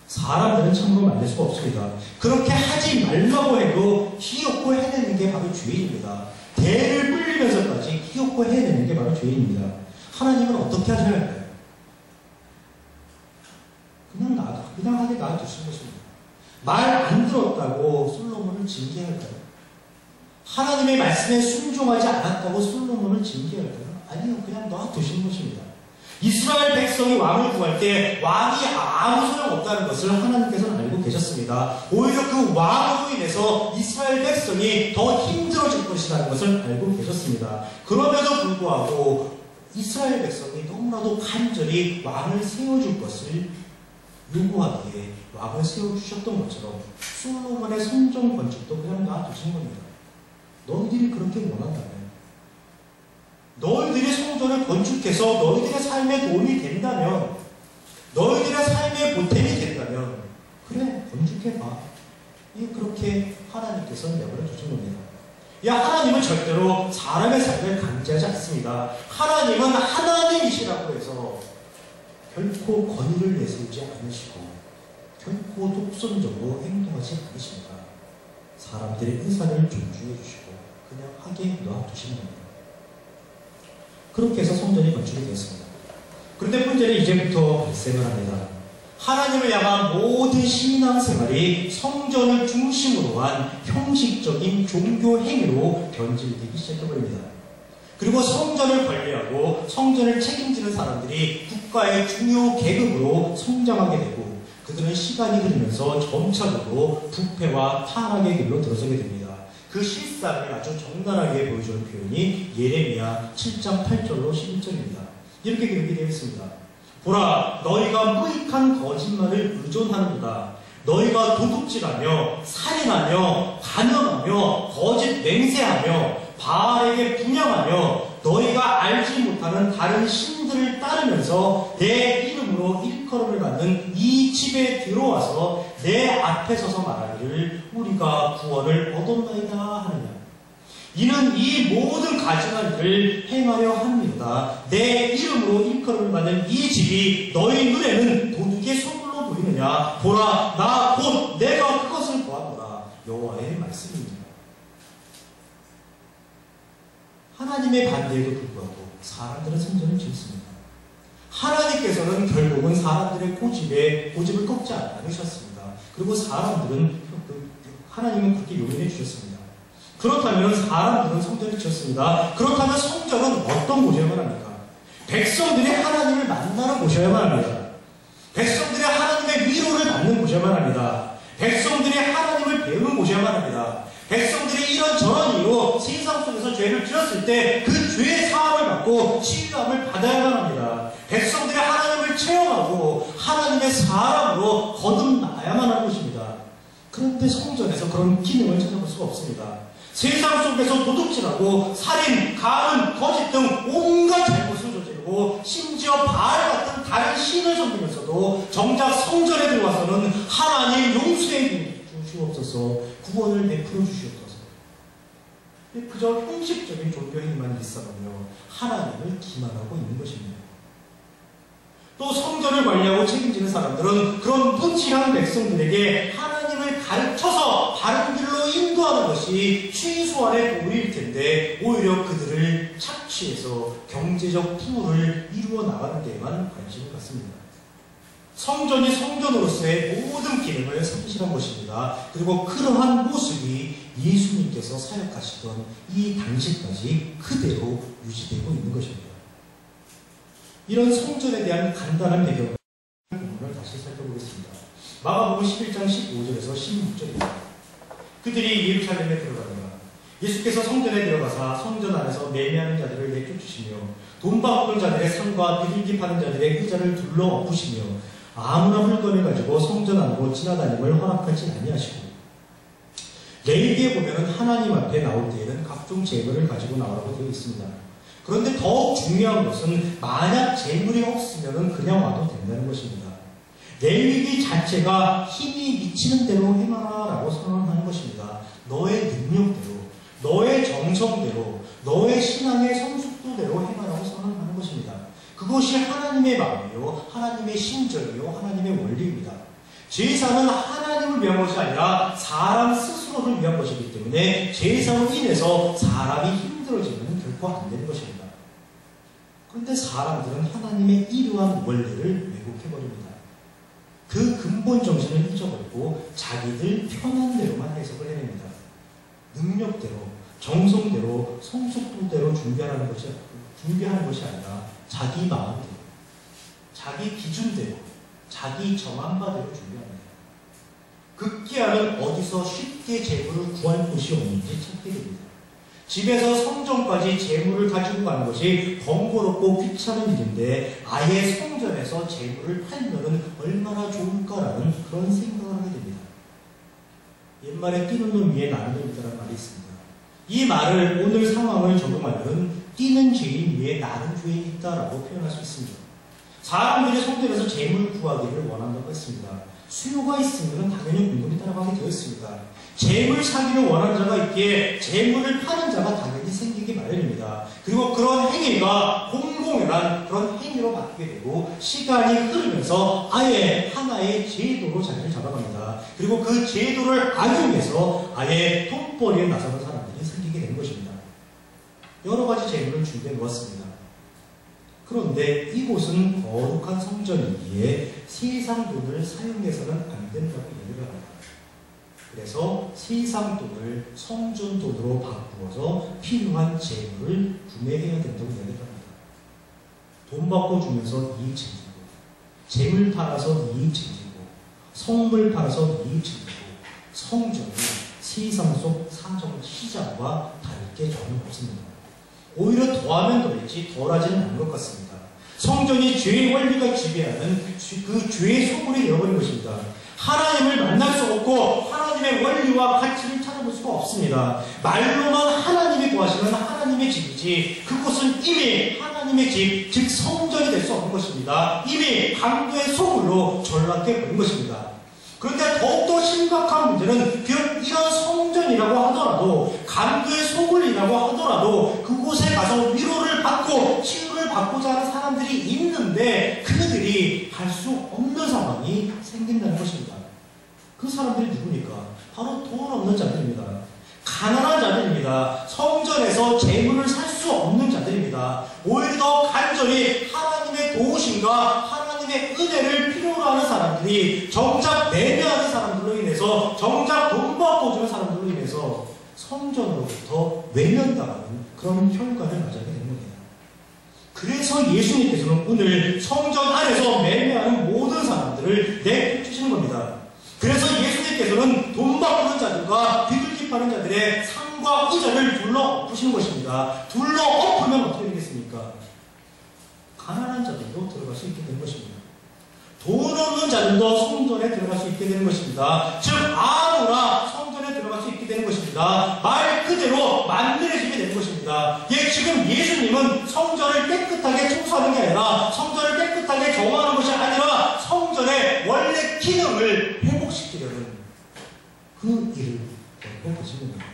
S1: 사람들은 참으로 만들 수가 없습니다. 그렇게 하지 말라고 해도 기어코 해내는 게 바로 죄입니다. 대를 불리면서까지 기어코 해내는 게 바로 죄입니다. 하나님은 어떻게 하셔야 할까요? 그냥 하게 놔두신 것입니다. 말 안 들었다고 솔로몬을 징계할까요? 하나님의 말씀에 순종하지 않았다고 솔로몬을 징계할까요? 아니요, 그냥 놔두신 것입니다. 이스라엘 백성이 왕을 구할 때 왕이 아무 소용없다는 것을 하나님께서는 알고 계셨습니다. 오히려 그 왕으로 인해서 이스라엘 백성이 더 힘들어질 것이라는 것을 알고 계셨습니다. 그럼에도 불구하고 이스라엘 백성이 너무나도 간절히 왕을 세워줄 것을 요구하기에 왕을 세워주셨던 것처럼 솔로몬의 성전 건축도 그냥 놔두신 겁니다. 너희들이 그렇게 원한다면, 너희들이 성전을 건축해서 너희들의 삶에 도움이 된다면, 너희들의 삶에 보탬이 된다면 그래, 건축해봐. 그렇게 하나님께서 내버려 두신 겁니다. 하나님은 절대로 사람의 삶을 강제하지 않습니다. 하나님은 하나님이시라고 해서 결코 권위를 내세우지 않으시고 결코 독선적으로 행동하지 않으십니다. 사람들의 의사를 존중해 주시고 그냥 하게 놔두시는 겁니다. 그렇게 해서 성전이 건축이 되었습니다. 그런데 문제는 이제부터 발생을 합니다. 하나님을 향한 모든 신앙생활이 성전을 중심으로 한 형식적인 종교 행위로 변질되기 시작해버립니다. 그리고 성전을 관리하고 성전을 책임지는 사람들이 국가의 중요 계급으로 성장하게 되고 그들은 시간이 흐르면서 점차적으로 부패와 타락의 길로 들어서게 됩니다. 그 실상을 아주 적나라하게 보여주는 표현이 예레미야 7장 8절로 11절입니다. 이렇게 기록이 되어 있습니다. 보라, 너희가 무익한 거짓말을 의존하는도다. 너희가 도둑질하며 살인하며 간음하며 거짓 맹세하며 바알에게 분향하며 너희가 알지 못하는 다른 신들을 따르면서 내 이름으로 일컬음을 받는 이 집에 들어와서 내 앞에 서서 말하기를 우리가 구원을 얻었나이다 하느냐. 이는 이 모든 가증한 일을 행하려 합니다. 내 이름으로 일컬음을 받는 이 집이 너희 눈에는 도둑의 소굴로 보이느냐. 보라, 나 곧 내가 그것을 보았노라. 여호와의 말씀입니다. 하나님의 반대에도 불구하고 사람들은 성전을 짓습니다. 하나님께서는 결국은 사람들의 고집을 꺾지 않으셨습니다. 그리고 사람들은 하나님은 그렇게 용인해 주셨습니다. 그렇다면 사람들은 성전을 지었습니다. 그렇다면 성전은 어떤 곳이어야만 합니까? 백성들이 하나님을 만나는 곳이어야만 합니다. 백성들이 하나님의 위로를 받는 곳이어야만 합니다. 백성들이 하나님을 배우는 곳이어야만 합니다. 백성들이 이런저런 이유로 세상 속에서 죄를 지었을 때 그 죄의 사함을 받고 치유함을 받아야만 합니다. 백성들이 하나님을 체험하고 하나님의 사람으로 거듭나야만 하는 것입니다. 그런데 성전에서 그런 기능을 찾아볼 수가 없습니다. 세상 속에서 도둑질하고 살인, 간음, 거짓 등 온갖 잘못을 저지르고 심지어 바알 같은 다른 신을 섬기면서도 정작 성전에 들어와서는 하나님 용서해 주시옵소서, 구원을 베풀어 주시옵소서. 그저 형식적인 종교 행위만 일삼으며 하나님을 기만하고 있는 것입니다. 또 성전을 관리하고 책임지는 사람들은 그런 무지한 백성들에게 하나님을 가르쳐서 바른 길로 인도하는 것이 최소한의 도리일 텐데 오히려 그들을 착취해서 경제적 부를 이루어 나가는 데에만 관심을 갖습니다. 성전이 성전으로서의 모든 기능을 상실한 것입니다. 그리고 그러한 모습이 예수님께서 사역하시던 이 당시까지 그대로 유지되고 있는 것입니다. 이런 성전에 대한 간단한 배경을 다시 살펴보겠습니다. 마가복음 11장 15절에서 16절입니다. 그들이 예루살렘에 들어가니라. 예수께서 성전에 들어가사 성전 안에서 매매하는 자들을 내쫓으시며 돈 받던 자들의 상과 비둘기 파는 자들의 의자를 둘러 엎으시며 아무나 물건을 가지고 성전 안으로 지나다님을 허락하지 아니하시고 레위기에 보면 하나님 앞에 나올 때에는 각종 재물을 가지고 나오라고 되어 있습니다. 그런데 더욱 중요한 것은 만약 재물이 없으면 그냥 와도 된다는 것입니다. 레위기 자체가 힘이 미치는 대로 행하라 라고 선언하는 것입니다. 너의 능력대로, 너의 정성대로, 너의 신앙의 성숙도대로 행하라고 선언하는 것입니다. 그것이 하나님의 마음이요, 하나님의 심정이요, 하나님의 원리입니다. 제사는 하나님을 위한 것이 아니라 사람 스스로를 위한 것이기 때문에 제사로 인해서 사람이 힘들어지면 결코 안 되는 것입니다. 그런데 사람들은 하나님의 이러한 원리를 왜곡해버립니다. 그 근본 정신을 잊어버리고 자기들 편한 대로만 해석을 해냅니다. 능력대로, 정성대로, 성숙도대로 준비하는 것이 아니라 자기 마음대로, 자기 기준대로, 자기 정한 바대로 준비합니다. 급기야는 어디서 쉽게 재물을 구할 곳이 없는지 찾게 됩니다. 집에서 성전까지 재물을 가지고 가는 것이 번거롭고 귀찮은 일인데 아예 성전에서 재물을 팔면은 얼마나 좋을까라는 그런 생각을 하게 됩니다. 옛말에 뛰는 놈 위에 나는 놈이라는 말이 있습니다. 이 말을 오늘 상황을 적용하면 뛰는 죄인 위에 나는 죄인이 있다라고 표현할 수 있습니다. 사람들이 성전에서 재물을 구하기를 원한다고 했습니다. 수요가 있으면 당연히 공급이 따라가게 되었습니다. 재물 사기를 원하는 자가 있기에 재물을 파는 자가 당연히 생기기 마련입니다. 그리고 그런 행위가 공공연한 그런 행위로 바뀌게 되고 시간이 흐르면서 아예 하나의 제도로 자리를 잡아갑니다. 그리고 그 제도를 악용해서 아예 돈벌이에 나서는 사람들이 생기게 된 것입니다. 여러 가지 재물을 준비해 놓았습니다. 그런데 이곳은 거룩한 성전이기에 세상 돈을 사용해서는 안 된다고 얘기를 합니다. 그래서 세상 돈을 성전 돈으로 바꾸어서 필요한 재물을 구매해야 된다고 얘기를 합니다. 돈 받고 주면서 이익 챙기고, 재물 팔아서 이익 챙기고, 성물 팔아서 이익 챙기고, 성전이 세상 속 사정 시장과 다를 게 전혀 없습니다. 오히려 더하면 더했지 덜하지는 않은 것 같습니다. 성전이 죄의 원리가 지배하는 그 죄의 소굴이 되어버린 것입니다. 하나님을 만날 수 없고 하나님의 원리와 가치를 찾아볼 수가 없습니다. 말로만 하나님이 구하시는 하나님의 집이지 그곳은 이미 하나님의 집, 즉 성전이 될 수 없는 것입니다. 이미 강도의 소굴로 전락해 버린 것입니다. 그런데 더욱더 심각한 문제는 비록 이런 성전이라고 하더라도 강도의 소굴이라고 하더라도 그곳에 가서 위로를 받고 치유를 받고자 하는 사람들이 있는데 그들이 갈 수 없는 상황이 생긴다는 것입니다. 그 사람들이 누구니까? 바로 돈 없는 자들입니다. 가난한 자들입니다. 성전에서 재물을 살 수 없는 자들입니다. 오히려 더 간절히 하나님의 도우심과 하나님의 은혜를 필요로 하는 사람들이 정작 매매하는 사람들로 인해서 정작 돈 받고 주는 사람들로 인해서 성전으로부터 외면당하는 그런 결과를 맞이하게 된 겁니다. 그래서 예수님께서는 오늘 성전 안에서 매매하는 모든 사람들을 내쫓으시는 겁니다. 그래서 예수님께서는 돈 바꾸는 자들과 비둘기 파는 자들의 상과 의자를 둘러 엎으시는 것입니다. 둘러 엎으면 어떻게 되겠습니까? 가난한 자들도 들어갈 수 있게 된 것입니다. 돈 없는 자들도 성전에 들어갈 수 있게 되는 것입니다. 즉 아무나 성전에 들어갈 수 있게 되는 것입니다. 말 그대로 만들어지게 되는 것입니다. 지금 예수님은 성전을 깨끗하게 청소하는 게 아니라 성전을 깨끗하게 정화하는 것이 아니라 성전의 원래 기능을 회복시키려는 그 일을 하고 계십니다.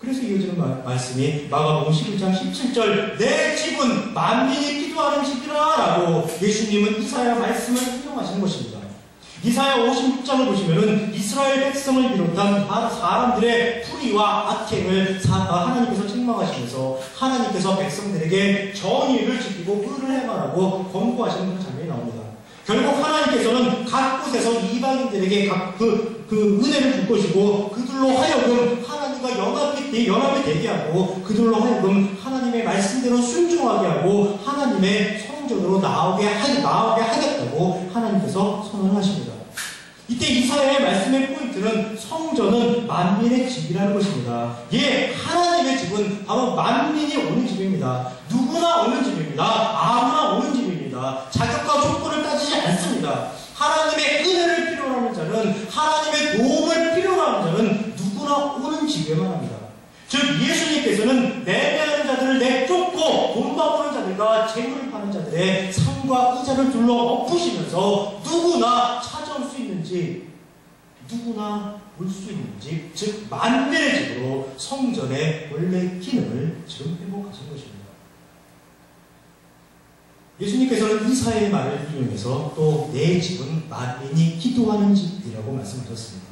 S1: 그래서 이어지는 말씀이 마가복음 11장 17절 내 집은 만민이 기도하는 집이라 라고 예수님은 이사야 말씀을 인용하시는 것입니다. 이사야 56장을 보시면은 이스라엘 백성을 비롯한 사람들의 불의와 악행을 하나님께서 책망하시면서 하나님께서 백성들에게 정의를 지키고 의를 행하라고 권고하시는 그런 장면이 나옵니다. 결국 하나님께서는 각 곳에서 이방인들에게 그 은혜를 줄 것이고 그들로 하여금 하나님과 연합이 되게 하고 그들로 하여금 하나님의 말씀대로 순종하게 하고 하나님의 성전으로 나오게 하겠다고 하나님께서 선언하십니다. 이때 이사야의 말씀의 포인트는 성전은 만민의 집이라는 것입니다. 하나님의 집은 바로 만민이 오는 집입니다. 누구나 오는 집입니다. 아무나 오는 집입니다. 자격과 조건을 따지지 않습니다. 하나님의 은혜를 필요로 하는 자는 하나님의 도움을 필요로 하는 자는 누구나 오는 집에만 합니다. 즉 예수님께서는 매매하는 자들을 내쫓고 돈 바꾸는 자들과 재물을 파는 자들의 상과 의자를 둘러 엎으시면서 누구나 찾아올 수 있는 집, 누구나 올 수 있는 집, 즉 만민의 집으로 성전의 원래 기능을 지금 회복하신 것입니다. 예수님께서는 이사야의 말을 인용해서 또 내 집은 만민이 기도하는 집이라고 말씀하셨습니다.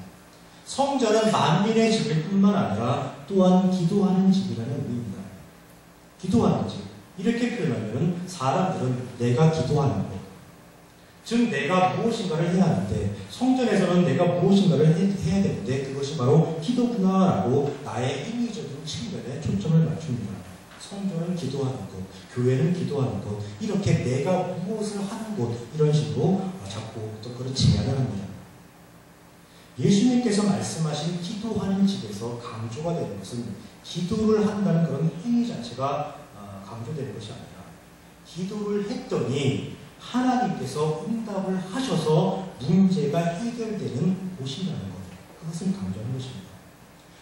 S1: 성전은 만민의 집일 뿐만 아니라 또한 기도하는 집이라는 의미입니다. 기도하는 집. 이렇게 표현하면 사람들은 내가 기도하는 것, 즉 내가 무엇인가를 해야 하는데 성전에서는 내가 무엇인가를 해야 되는데 그것이 바로 기도구나라고 나의 인위적인 측면에 초점을 맞춥니다. 성전은 기도하는 것, 교회는 기도하는 것, 이렇게 내가 무엇을 하는 것, 이런 식으로 자꾸 또 그런 진행을 합니다. 예수님께서 말씀하신 기도하는 집에서 강조가 되는 것은 기도를 한다는 그런 행위 자체가 강조되는 것이 아니라 기도를 했더니 하나님께서 응답을 하셔서 문제가 해결되는 곳이라는 것, 그것을 강조하는 것입니다.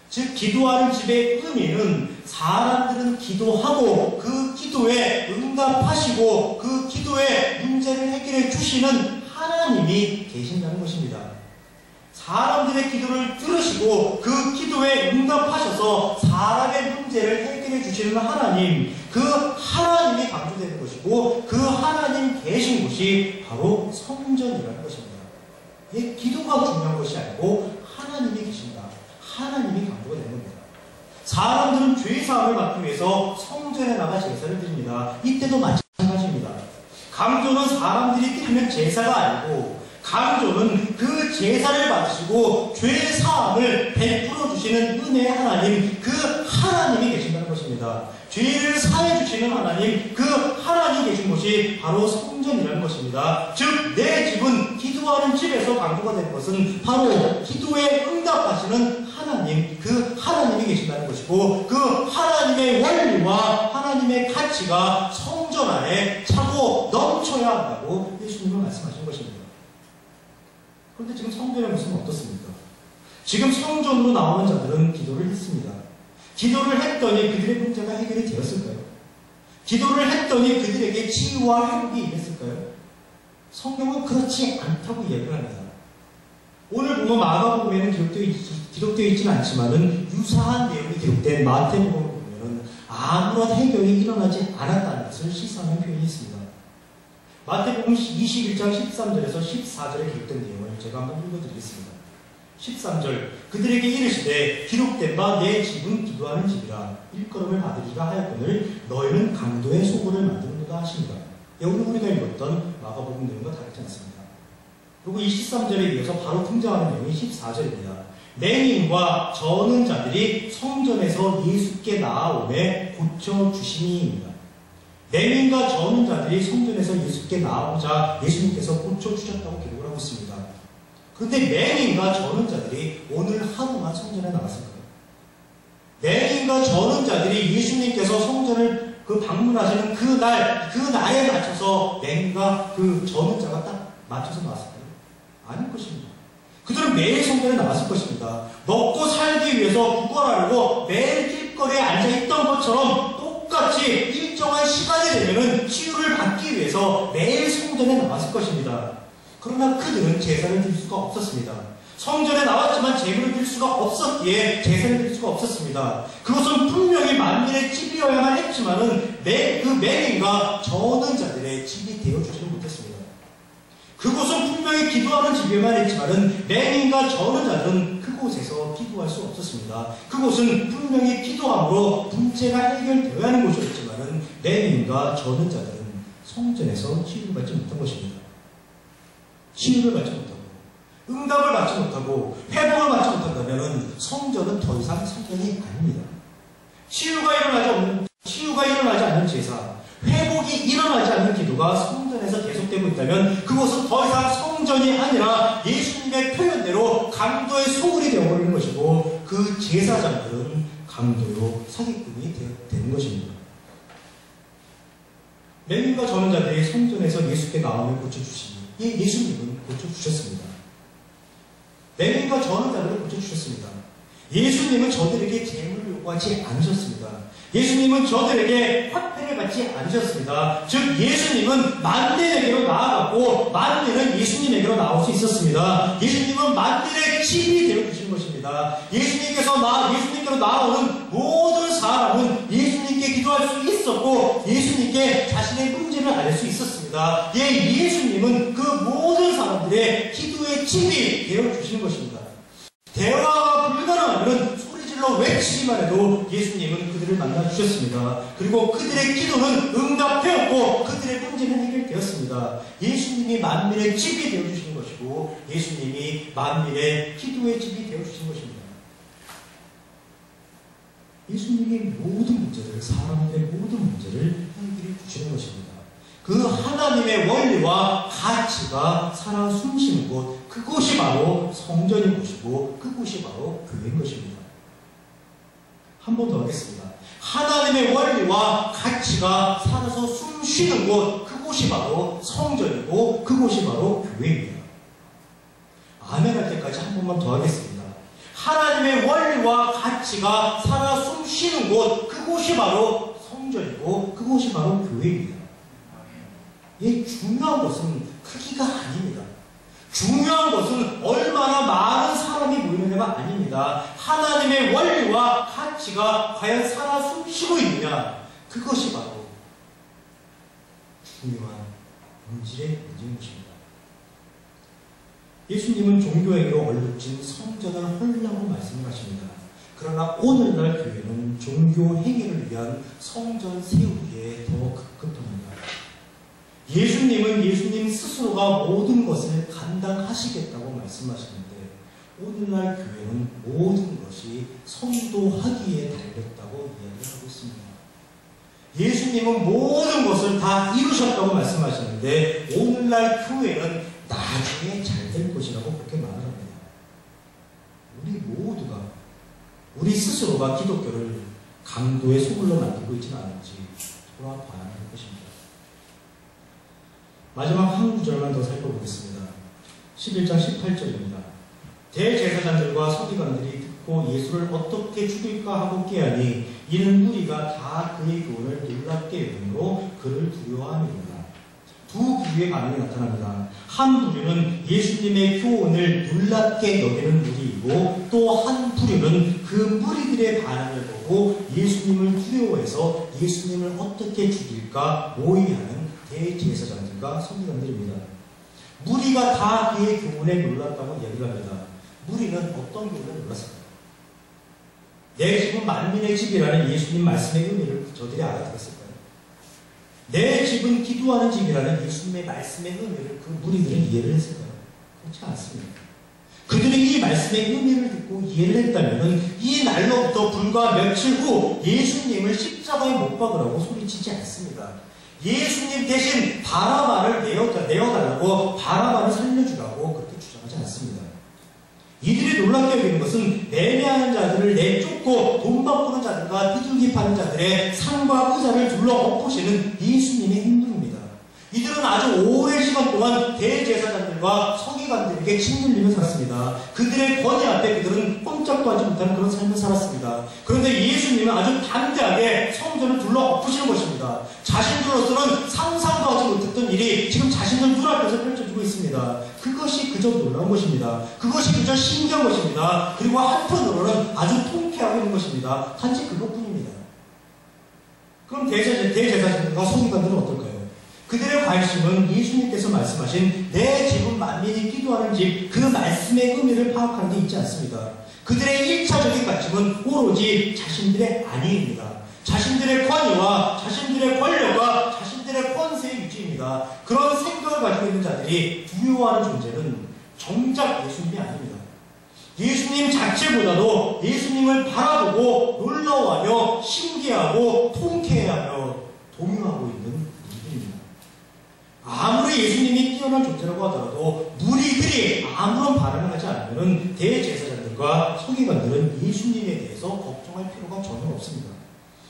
S1: 즉 기도하는 집의 의미는 사람들은 기도하고 그 기도에 응답하시고 그 기도에 문제를 해결해 주시는 하나님이 계신다는 것입니다. 사람들의 기도를 들으시고 그 기도에 응답하셔서 사람의 문제를 해결해 주시는 하나님, 그 하나님이 강조되는 것이고 그 하나님 계신 곳이 바로 성전이라는 것입니다. 이 기도가 중요한 것이 아니고 하나님이 계신다. 하나님이 강조가 되는 겁니다. 사람들은 죄사함을 받기 위해서 성전에 나가 제사를 드립니다. 이때도 마찬가지입니다. 강조는 사람들이 드리는 제사가 아니고 강조는 그 제사를 받으시고 죄사함을 베풀어 주시는 은혜의 하나님, 그 하나님이 계신다는 것입니다. 죄를 사해 주시는 하나님, 그 하나님이 계신 곳이 바로 성전이라는 것입니다. 즉 내 집은 기도하는 집에서 강조가 되는 것은 바로 기도에 응답하시는 하나님, 그 하나님이 계신다는 것이고 그 하나님의 원리와 하나님의 가치가 성전 안에 차고 넘쳐야 한다고 예수님은 말씀하신 것입니다. 그런데 지금 성전의 모습은 어떻습니까? 지금 성전으로 나오는 자들은 기도를 했습니다. 기도를 했더니 그들의 문제가 해결이 되었을까요? 기도를 했더니 그들에게 치유와 회복이 임했을까요? 성경은 그렇지 않다고 이야기를 합니다. 오늘 보면 마가복음에는 기록되어 있지는 않지만은 유사한 내용이 기록된 마태복음을 보면은 아무런 해결이 일어나지 않았다는 것을 시사하는 표현이 있습니다. 마태복음 21장 13절에서 14절에 기록된 내용을 제가 한번 읽어드리겠습니다. 13절 그들에게 이르시되 기록된 바 내 집은 기도하는 집이라 일컬음을 받으리라 하였거늘 너희는 강도의 소굴을 만드는도다 하십니다. 오늘 우리가 읽었던 마가복음 내용과 다르지 않습니다. 그리고 이 13절에 이어서 바로 등장하는 내용이 14절입니다. 맹인과 저는 자들이 성전에서 예수께 나아오매 고쳐주시니입니다. 맹인과 저는 자들이 성전에서 예수께 나아오자 예수님께서 고쳐주셨다고 기록을 하고 있습니다. 그런데 맹인과 저는 자들이 오늘 하루만 성전에 나갔을까요? 맹인과 저는 자들이 예수님께서 성전을 방문하시는 그 날에 맞춰서 맹인과 그 저는 자가 딱 맞춰서 나왔을까요? 아닐 것입니다. 그들은 매일 성전에 나왔을 것입니다. 먹고 살기 위해서 구걸하려고 매일 길거리에 앉아있던 것처럼 똑같이 일정한 시간이 되면은 치유를 받기 위해서 매일 성전에 나왔을 것입니다. 그러나 그들은 제사를 드릴 수가 없었습니다. 성전에 나왔지만 제물을 드릴 수가 없었기에 제사를 드릴 수가 없었습니다. 그것은 분명히 만민의 집이어야만 했지만은 그 맹인과 저는 자들의 집이 되어주지는 못했습니다. 그곳은 분명히 기도하는 집이어야만 했지만은 맹인과 저는 자들은 그곳에서 기도할 수 없었습니다. 그곳은 분명히 기도함으로 문제가 해결되어야 하는 곳이었지만은 맹인과 저는 자들은 성전에서 치유를 받지 못한 것입니다. 치유를 받지 못하고 응답을 받지 못하고 회복을 받지 못한다면 성전은 더 이상 성전이 아닙니다. 치유가 일어나지 않는 제사, 회복이 일어나지 않는 기도가 성전에서 계속되고 있다면 그것은 더 이상 성전이 아니라 예수님의 표현대로 강도의 소굴이 되어버리는 것이고 그 제사장들은 강도요 사기꾼이 되는 것입니다. 맹인과 저는 자들이 성전에서 예수께 나오며 고쳐주시니 예수님은 고쳐주셨습니다. 맹인과 저는 자들을 고쳐주셨습니다. 예수님은 저들에게 재물을 요구하지 않으셨습니다. 예수님은 저들에게 화폐를 받지 않으셨습니다. 즉 예수님은 만민에게로 나아갔고 만민은 예수님에게로 나올 수 있었습니다. 예수님은 만민의 집이 되어주신 것입니다. 예수님께로 나오는 모든 사람은 예수님께 기도할 수 있었고 예수님께 자신의 문제를 알 수 있었습니다. 예수님은 그 모든 사람들의 기도의 집이 되어주신 것입니다. 대화가 불가능하면 소리질러 외치기만 해도 예수님은 그들을 만나주셨습니다. 그리고 그들의 기도는 응답되었고 그들의 문제는 해결되었습니다. 예수님이 만민의 집이 되어주신 것이고 예수님이 만민의 기도의 집이 되어주신 것입니다. 예수님이 모든 문제를, 사람들의 모든 문제를 해결해 주시는 것입니다. 그 하나님의 원리와 가치가 살아 숨쉬는 곳, 그곳이 바로 성전인 곳이고 그곳이 바로 교회인 것입니다. 한 번 더 하겠습니다. 하나님의 원리와 가치가 살아서 숨쉬는 곳, 그곳이 바로 성전이고 그곳이 바로 교회입니다. 아멘 할 때까지 한 번만 더 하겠습니다. 하나님의 원리와 가치가 살아 숨쉬는 곳, 그곳이 바로 성전이고 그곳이 바로 교회입니다. 이 중요한 것은 크기가 아닙니다. 중요한 것은 얼마나 많은 사람이 모이느냐가 아닙니다. 하나님의 원리와 가치가 과연 살아 숨쉬고 있느냐, 그것이 바로 중요한 본질의 문제인 것입니다. 예수님은 종교행위로 얼룩진 성전을 헐라고 말씀을 하십니다. 그러나 오늘날 교회는 종교행위를 위한 성전 세우기에 더 급급합니다. 예수님은 예수님 스스로가 모든 것을 감당하시겠다고 말씀하시는데 오늘날 교회는 모든 것이 성도하기에 달렸다고 이야기하고 있습니다. 예수님은 모든 것을 다 이루셨다고 말씀하시는데 오늘날 교회는 나중에 잘 될 것이라고 그렇게 말을 합니다. 우리 모두가 우리 스스로가 기독교를 강도의 소굴로 만들고 있지는 않은지 돌아봐야 할 것입니다. 마지막 한 구절만 더 살펴보겠습니다. 11장 18절입니다. 대제사장들과 서기관들이 듣고 예수를 어떻게 죽일까 하고 깨하니 이는 무리가 다 그의 교훈을 놀랍게 여김으로 그를 두려워함이로다. 두 부류의 반응이 나타납니다. 한 부류는 예수님의 교훈을 놀랍게 여기는 무리이고 또 한 부류는 그 무리들의 반응을 보고 예수님을 두려워해서 예수님을 어떻게 죽일까 모의하는 대제사장들과 서기관들입니다. 무리가 다 그의 교훈에 놀랐다고 이야기를 합니다. 무리는 어떤 교훈을 놀랐을까요? 내 집은 만민의 집이라는 예수님 말씀의 의미를 저들이 알아들었을까요? 내 집은 기도하는 집이라는 예수님의 말씀의 의미를 그 무리들은 이해를 했을까요? 그렇지 않습니다. 그들이 이 말씀의 의미를 듣고 이해를 했다면 이 날로부터 불과 며칠 후 예수님을 십자가에 못 박으라고 소리치지 않습니다. 예수님 대신 바라바를 내어달라고 바라바를 살려주라고 그렇게 주장하지 않습니다. 이들이 놀랍게 여기는 것은 매매하는 자들을 내쫓고 돈 바꾸는 자들과 비둘기 파는 자들의 상과 의자를 둘러 엎으시는 예수님의 행동입니다. 이들은 아주 오랜 시간 동안 대제사장들과 서기관들에게 짓눌리며 살았습니다. 그들의 권위 앞에 그들은 꼼짝도 하지 못하는 그런 삶을 살았습니다. 그런데 예수님은 아주 담대하게 성전을 둘러 엎으시는 것입니다. 자신들로서는 상상도 하지 못했던 일이 지금 자신들 눈앞에서 펼쳐지고 있습니다. 그것이 그저 놀라운 것입니다. 그것이 그저 신기한 것입니다. 그리고 한편으로는 아주 통쾌하고 있는 것입니다. 단지 그것뿐입니다. 그럼 대제사장들과 서기관들은 어떨까요? 그들의 관심은 예수님께서 말씀하신 내 집은 만민이 기도하는 집, 그 말씀의 의미를 파악하는 데 있지 않습니다. 그들의 1차적인 관심은 오로지 자신들의 안위입니다. 자신들의 권위와 자신들의 권력과 자신들의 권세의 유지입니다. 그런 생각을 가지고 있는 자들이 두려워하는 존재는 정작 예수님이 아닙니다. 예수님 자체보다도 예수님을 바라보고 놀라워하며 신기해하고 통쾌해하며 동요하고 있는 무리들입니다. 아무리 예수님이 뛰어난 존재라고 하더라도 무리들이 아무런 반응을 하지 않으면 대제사장들과 서기관들은 예수님에 대해서 걱정할 필요가 전혀 없습니다.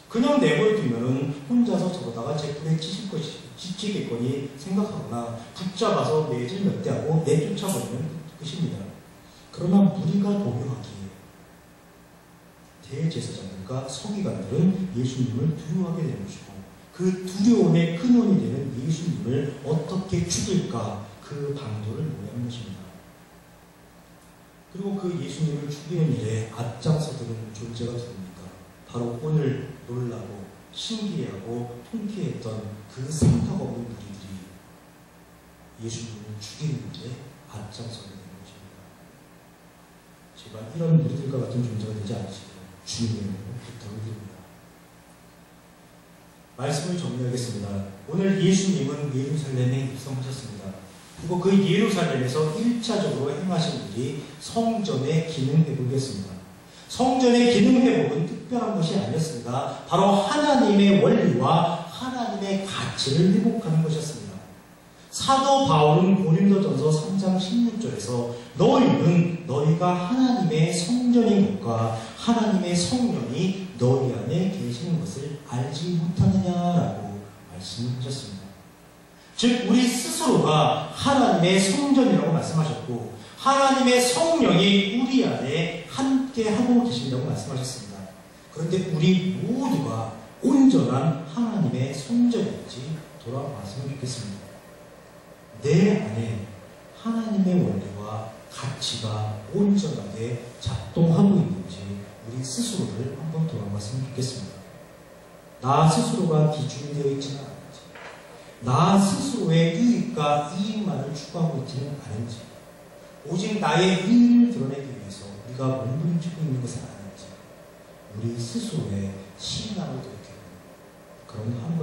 S1: 그냥 내버려두면 혼자서 저러다가 제 뿔에 찢기겠거니 생각하거나 붙잡아서 매질 몇 대 하고 내쫓아버리면 끝입니다. 그러나 무리가 동요하기에 대제사장들과 서기관들은 예수님을 두려워하게 되는 것이고 그 두려움의 근원이 되는 예수님을 어떻게 죽일까 그 방도를 모의하는 것입니다. 그리고 그 예수님을 죽이는 일에 앞장서드는 존재가 누굽니까? 바로 오늘 놀라고 신기해하고 통쾌했던 그 생각 없는 무리들이 예수님을 죽이는 일에 앞장서게 되는 것입니다. 제발 이런 무리들과 같은 존재가 되지 않으시길 주님의 이름으로 부탁을 드립니다. 말씀을 정리하겠습니다. 오늘 예수님은 예루살렘에 입성하셨습니다. 그리고 그 예루살렘에서 1차적으로 행하신 일이 성전의 기능 회복이었습니다. 성전의 기능 회복은 특별한 것이 아니었습니다. 바로 하나님의 원리와 하나님의 가치를 회복하는 것이었습니다. 사도 바울은 고린도전서 3장 16절에서 너희는 너희가 하나님의 성전인 것과 하나님의 성령이 너희 안에 계시는 것을 알지 못하느냐라고 말씀하셨습니다. 즉 우리 스스로가 하나님의 성전이라고 말씀하셨고 하나님의 성령이 우리 안에 함께 하고 계신다고 말씀하셨습니다. 그런데 우리 모두가 온전한 하나님의 성전인지 돌아봤으면 좋겠습니다. 내 안에 하나님의 원리와 가치가 온전하게 작동하고 있는지 우리 스스로를 한번 돌아봤으면 좋겠습니다. 나 스스로가 기준이 되어 있지는 않은지, 나 스스로의 유익과 이익만을 추구하고 있지는 않은지, 오직 나의 의의를 드러내기 위해서 우리가 몸부림치고 있는 것은 아닌지, 우리 스스로의 신앙을 돌이켜보는 그런 한